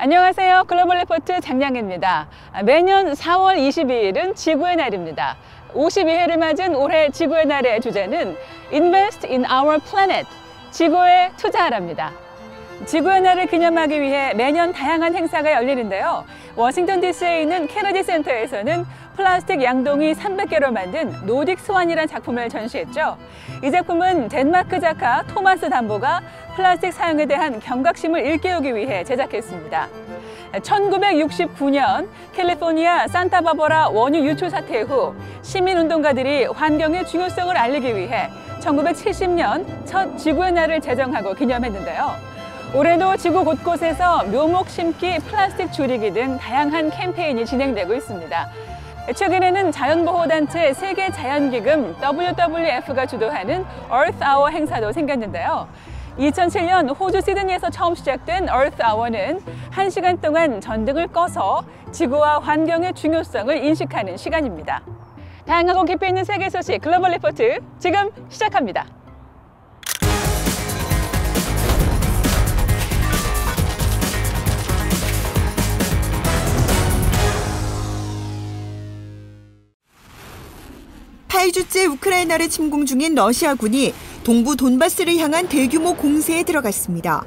안녕하세요. 글로벌 리포트 장량입니다. 매년 4월 22일은 지구의 날입니다. 52회를 맞은 올해 지구의 날의 주제는 Invest in our planet, 지구에 투자하랍니다. 지구의 날을 기념하기 위해 매년 다양한 행사가 열리는데요. 워싱턴 DC에 있는 케너디 센터에서는 플라스틱 양동이 300개로 만든 노딕 스완이라는 작품을 전시했죠. 이 작품은 덴마크 작가 토마스 담보가 플라스틱 사용에 대한 경각심을 일깨우기 위해 제작했습니다. 1969년 캘리포니아 산타바바라 원유 유출 사태 후 시민운동가들이 환경의 중요성을 알리기 위해 1970년 첫 지구의 날을 제정하고 기념했는데요. 올해도 지구 곳곳에서 묘목 심기, 플라스틱 줄이기 등 다양한 캠페인이 진행되고 있습니다. 최근에는 자연보호단체 세계자연기금 WWF가 주도하는 Earth Hour 행사도 생겼는데요. 2007년 호주 시드니에서 처음 시작된 Earth Hour는 1시간 동안 전등을 꺼서 지구와 환경의 중요성을 인식하는 시간입니다. 다양하고 깊이 있는 세계 소식 글로벌 리포트 지금 시작합니다. (8주째) 우크라이나를 침공 중인 러시아군이 동부 돈바스를 향한 대규모 공세에 들어갔습니다.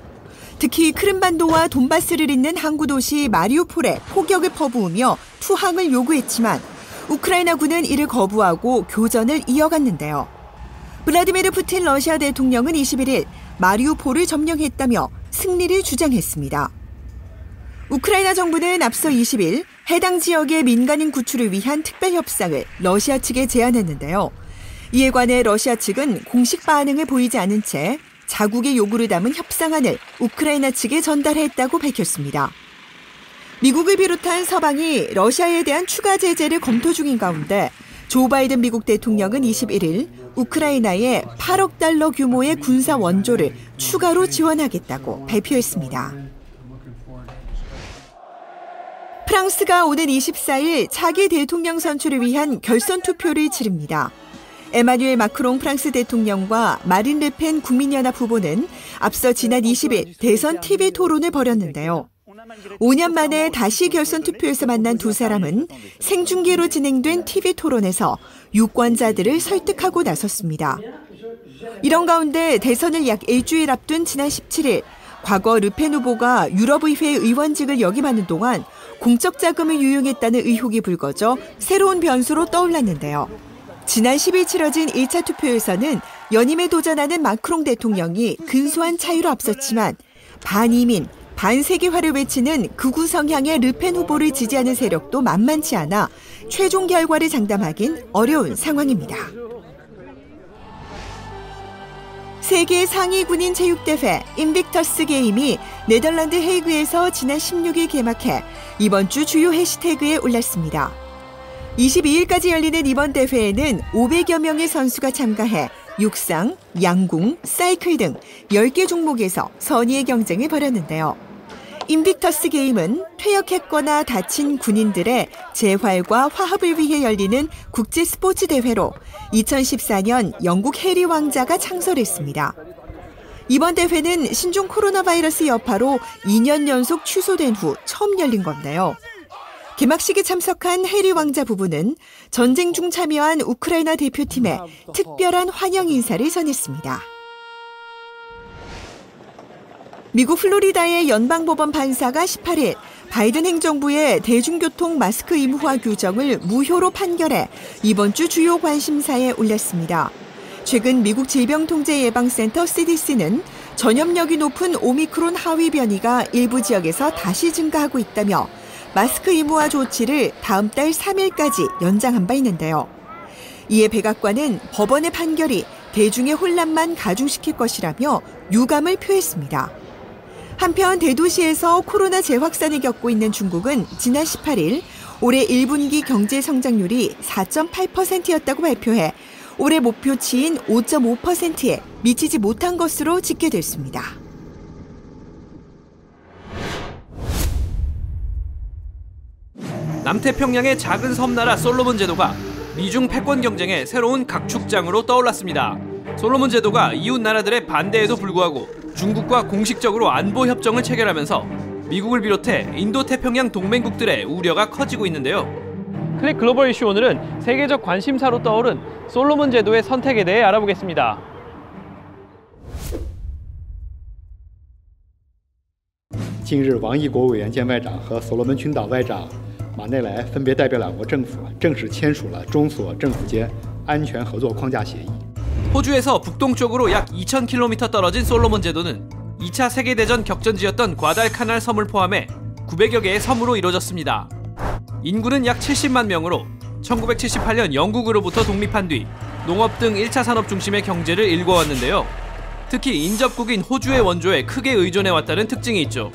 특히 크림반도와 돈바스를 잇는 항구 도시 마리우폴에 폭격을 퍼부으며 투항을 요구했지만 우크라이나군은 이를 거부하고 교전을 이어갔는데요. 블라디미르 푸틴 러시아 대통령은 21일 마리우폴을 점령했다며 승리를 주장했습니다. 우크라이나 정부는 앞서 20일 해당 지역의 민간인 구출을 위한 특별 협상을 러시아 측에 제안했는데요. 이에 관해 러시아 측은 공식 반응을 보이지 않은 채 자국의 요구를 담은 협상안을 우크라이나 측에 전달했다고 밝혔습니다. 미국을 비롯한 서방이 러시아에 대한 추가 제재를 검토 중인 가운데 조 바이든 미국 대통령은 21일 우크라이나에 8억 달러 규모의 군사 원조를 추가로 지원하겠다고 발표했습니다. 프랑스가 오는 24일 차기 대통령 선출을 위한 결선 투표를 치릅니다. 에마뉴엘 마크롱 프랑스 대통령과 마린 르펜 국민연합 후보는 앞서 지난 20일 대선 TV 토론을 벌였는데요. 5년 만에 다시 결선 투표에서 만난 두 사람은 생중계로 진행된 TV 토론에서 유권자들을 설득하고 나섰습니다. 이런 가운데 대선을 약 일주일 앞둔 지난 17일 과거 르펜 후보가 유럽의회 의원직을 역임하는 동안 공적 자금을 유용했다는 의혹이 불거져 새로운 변수로 떠올랐는데요. 지난 10일 치러진 1차 투표에서는 연임에 도전하는 마크롱 대통령이 근소한 차이로 앞섰지만 반이민, 반세계화를 외치는 극우 성향의 르펜 후보를 지지하는 세력도 만만치 않아 최종 결과를 장담하긴 어려운 상황입니다. 세계 상위 군인 체육대회 인빅터스 게임이 네덜란드 헤이그에서 지난 16일 개막해 이번 주 주요 해시태그에 올랐습니다. 22일까지 열리는 이번 대회에는 500여 명의 선수가 참가해 육상, 양궁, 사이클 등 10개 종목에서 선의의 경쟁을 벌였는데요. 인빅터스 게임은 퇴역했거나 다친 군인들의 재활과 화합을 위해 열리는 국제 스포츠 대회로 2014년 영국 해리 왕자가 창설했습니다. 이번 대회는 신종 코로나 바이러스 여파로 2년 연속 취소된 후 처음 열린 건데요. 개막식에 참석한 해리 왕자 부부는 전쟁 중 참여한 우크라이나 대표팀에 특별한 환영 인사를 전했습니다. 미국 플로리다의 연방법원 판사가 18일 바이든 행정부의 대중교통 마스크 의무화 규정을 무효로 판결해 이번 주 주요 관심사에 올렸습니다. 최근 미국 질병통제예방센터 CDC는 전염력이 높은 오미크론 하위 변이가 일부 지역에서 다시 증가하고 있다며 마스크 의무화 조치를 다음 달 3일까지 연장한 바 있는데요. 이에 백악관은 법원의 판결이 대중의 혼란만 가중시킬 것이라며 유감을 표했습니다. 한편 대도시에서 코로나 재확산을 겪고 있는 중국은 지난 18일 올해 1분기 경제 성장률이 4.8%였다고 발표해 올해 목표치인 5.5%에 미치지 못한 것으로 집계됐습니다. 남태평양의 작은 섬나라 솔로몬 제도가 미중 패권 경쟁의 새로운 각축장으로 떠올랐습니다. 솔로몬 제도가 이웃 나라들의 반대에도 불구하고 중국과 공식적으로 안보 협정을 체결하면서 미국을 비롯해 인도태평양 동맹국들의 우려가 커지고 있는데요. 클릭 글로벌 이슈 오늘은 세계적 관심사로 떠오른 솔로몬 제도의 선택에 대해 알아보겠습니다. 近日，王毅国务委员兼外长和所罗门群岛外长马内莱分别代表两国政府正式签署了中所政府间安全合作框架协议。 호주에서 북동쪽으로 약 2,000km 떨어진 솔로몬 제도는 2차 세계대전 격전지였던 과달카날 섬을 포함해 900여 개의 섬으로 이루어졌습니다. 인구는 약 70만 명으로 1978년 영국으로부터 독립한 뒤 농업 등 1차 산업 중심의 경제를 일궈왔는데요. 특히 인접국인 호주의 원조에 크게 의존해왔다는 특징이 있죠.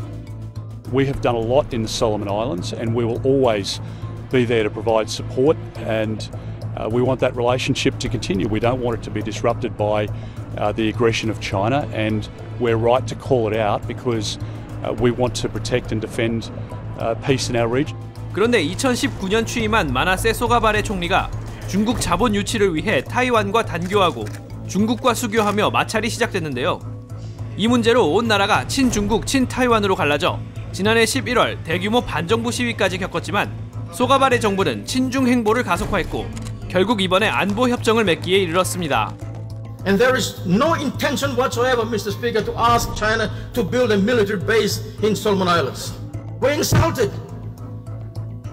We have done a lot in the Solomon Islands and we will always be there to provide support and we want that relationship to continue. We don't want it to be disrupted by the aggression of China and we're right to call it out because we want to protect and defend peace in our region. 그런데 2019년 취임한 마나세 소가바레 총리가 중국 자본 유치를 위해 타이완과 단교하고 중국과 수교하며 마찰이 시작됐는데요. 이 문제로 온 나라가 친중국, 친타이완으로 갈라져 지난해 11월 대규모 반정부 시위까지 겪었지만 소가바레 정부는 친중 행보를 가속화했고 결국 이번에 안보 협정을 맺기에 이르렀습니다. And there is no intention whatsoever, Mr. Speaker, to ask China to build a military base in Solomon Islands. We're insulted.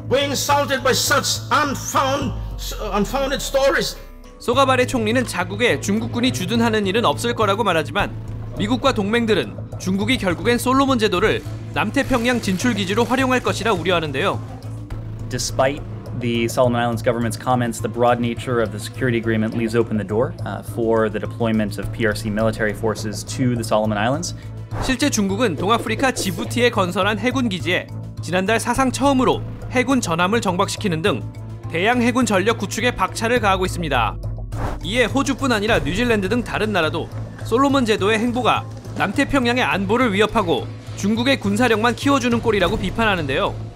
We're insulted by such unfounded stories. 소가바레 총리는 자국에 중국군이 주둔하는 일은 없을 거라고 말하지만 미국과 동맹들은 중국이 결국엔 솔로몬 제도를 남태평양 진출 기지로 활용할 것이라 우려하는데요. Despite the Solomon Islands government's comments, the broad nature of the security agreement leaves open the door for the deployment of PRC military forces to the Solomon Islands. 실제 중국은 동아프리카 지부티에 건설한 해군 기지에 지난달 사상 처음으로 해군 전함을 정박시키는 등 대양 해군 전력 구축에 박차를 가하고 있습니다. 이에 호주뿐 아니라 뉴질랜드 등 다른 나라도 솔로몬 제도의 행보가 남태평양의 안보를 위협하고 중국의 군사력만 키워주는 꼴이라고 비판하는데요.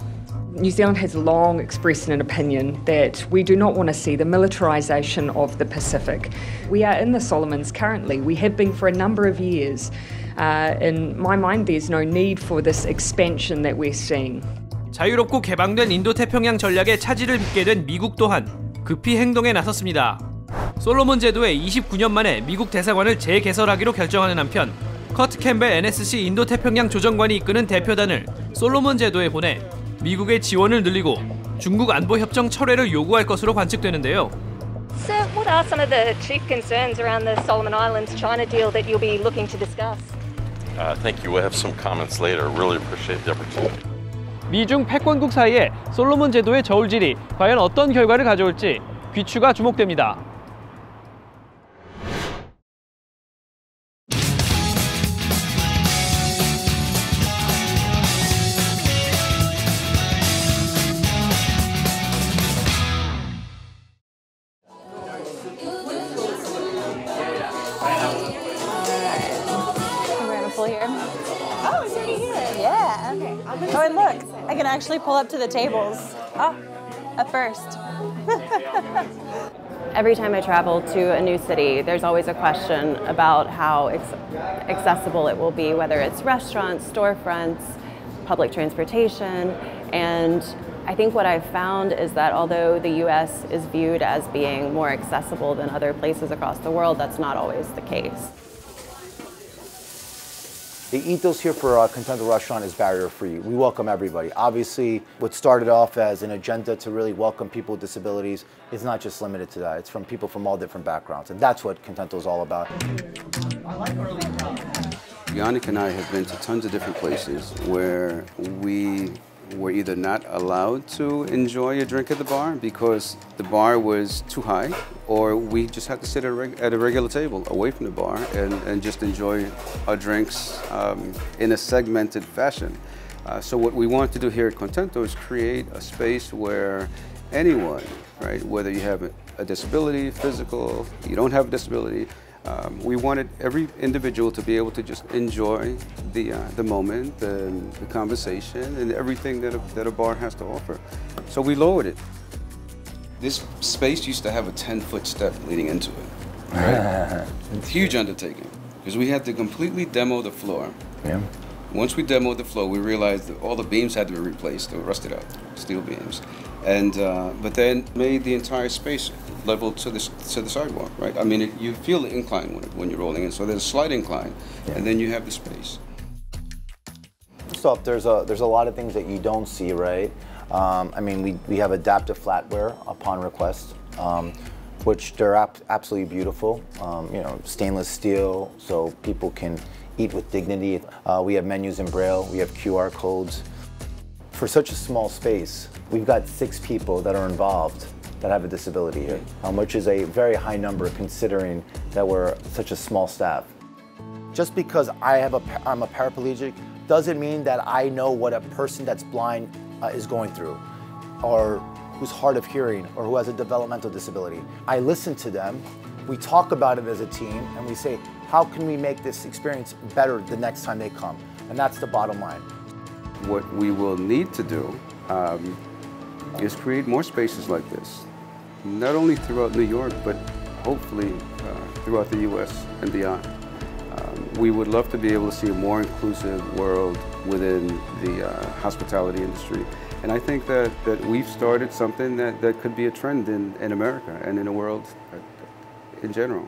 New Zealand has long expressed an opinion that we do not want to see the militarisation of the Pacific. We are in the Solomons currently. We have been for a number of years. In my mind, there's no need for this expansion that we're seeing. 자유롭고 개방된 인도태평양 전략에 차질을 빚게 된 미국 또한 급히 행동에 나섰습니다. 솔로몬 제도에 29년 만에 미국 대사관을 재개설하기로 결정하는 한편 커트 캠벨 NSC 인도태평양 조정관이 이끄는 대표단을 솔로몬 제도에 보내 미국의 지원을 늘리고 중국 안보 협정 철회를 요구할 것으로 관측되는데요. So, what are some of the chief concerns around the Solomon Islands China deal that you'll be looking to discuss? Thank you. We'll have some comments later. Really appreciate the opportunity. 미중 패권국 사이에 솔로몬 제도의 저울질이 과연 어떤 결과를 가져올지 귀추가 주목됩니다. Oh, it's already here. Yeah. Okay. Oh, and look, I can actually pull up to the tables. Oh, a first. Every time I travel to a new city, there's always a question about how accessible it will be, whether it's restaurants, storefronts, public transportation. And I think what I've found is that although the US is viewed as being more accessible than other places across the world, that's not always the case. The ethos here for Contento Restaurant is barrier-free. We welcome everybody. Obviously, what started off as an agenda to really welcome people with disabilities is not just limited to that. It's from people from all different backgrounds, and that's what Contento is all about. Yannick and I have been to tons of different places where we were either not allowed to enjoy a drink at the bar because the bar was too high, or we just had to sit at a regular table away from the bar and just enjoy our drinks in a segmented fashion. So what we want to do here at Contento is create a space where anyone, right, whether you have a disability, physical, you don't have a disability, we wanted every individual to be able to just enjoy the moment, the conversation, and everything that a bar has to offer. So we lowered it. This space used to have a 10-foot step leading into it. Right? Huge undertaking, because we had to completely demo the floor. Yeah. Once we demoed the flow, we realized that all the beams had to be replaced. They were rusted out, steel beams. And but then made the entire space level to the sidewalk, right? I mean, you feel the incline when you're rolling in. So there's a slight incline, and then you have the space. First off, there's a lot of things that you don't see, right? I mean, we have adaptive flatware upon request, which they're absolutely beautiful. You know, stainless steel, so people can eat with dignity. We have menus in Braille. We have QR codes. For such a small space, we've got 6 people that are involved that have a disability here, which is a very high number considering that we're such a small staff. Just because I'm a paraplegic doesn't mean that I know what a person that's blind is going through, or who's hard of hearing, or who has a developmental disability. I listen to them, we talk about it as a team, and we say, how can we make this experience better the next time they come? And that's the bottom line. What we will need to do is create more spaces like this, not only throughout New York, but hopefully throughout the U.S. and beyond. We would love to be able to see a more inclusive world within the hospitality industry. And I think that we've started something that could be a trend in America and in the world in general.